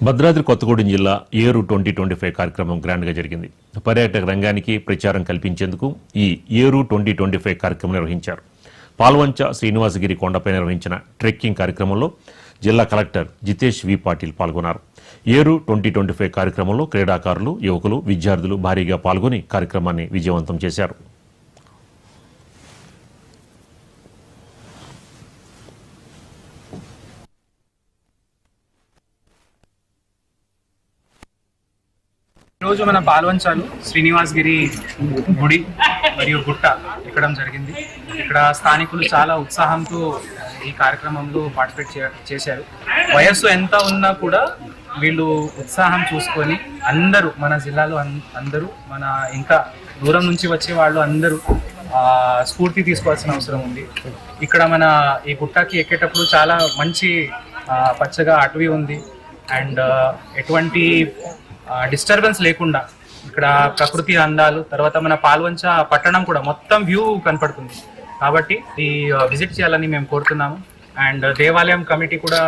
భద్రాద్రి కొత్తగూడెం జిల్లా ఏరు 2025 కార్యక్రమం గ్రాండ్గా జరిగింది. పర్యాటక రంగానికి ప్రచారం కల్పించేందుకు ఈ ఏరు 2025 కార్యక్రమం నిర్వహించారు. పాల్వంచ శ్రీనివాసగిరి కొండపై నిర్వహించిన ట్రెక్కింగ్ కార్యక్రమంలో జిల్లా కలెక్టర్ జితేష్ వి పాటిల్ పాల్గొన్నారు. ఏరు 2025 కార్యక్రమంలో క్రీడాకారులు, యువకులు, విద్యార్థులు భారీగా పాల్గొని కార్యక్రమాన్ని విజయవంతం చేశారు. ఈరోజు మన పాల్వంచాలు శ్రీనివాసగిరి గుడి మరియు గుట్ట ఎక్కడం జరిగింది. ఇక్కడ స్థానికులు చాలా ఉత్సాహంతో ఈ కార్యక్రమంలో పార్టిసిపేట్ చేశారు. వయస్సు ఎంత ఉన్నా కూడా వీళ్ళు ఉత్సాహం చూసుకొని అందరూ మన జిల్లాలో అందరూ మన ఇంకా దూరం నుంచి వచ్చే వాళ్ళు అందరూ స్ఫూర్తి తీసుకోవాల్సిన అవసరం ఉంది. ఇక్కడ మన ఈ గుట్టకి ఎక్కేటప్పుడు చాలా మంచి పచ్చగా అటవీ ఉంది అండ్ ఎటువంటి డిస్టర్బెన్స్ లేకుండా ఇక్కడ ప్రకృతి అందాలు, తర్వాత మన పాల్వంచ పట్టణం కూడా మొత్తం వ్యూ కనపడుతుంది. కాబట్టి ఈ విజిట్ చేయాలని మేము కోరుతున్నాము. అండ్ దేవాలయం కమిటీ కూడా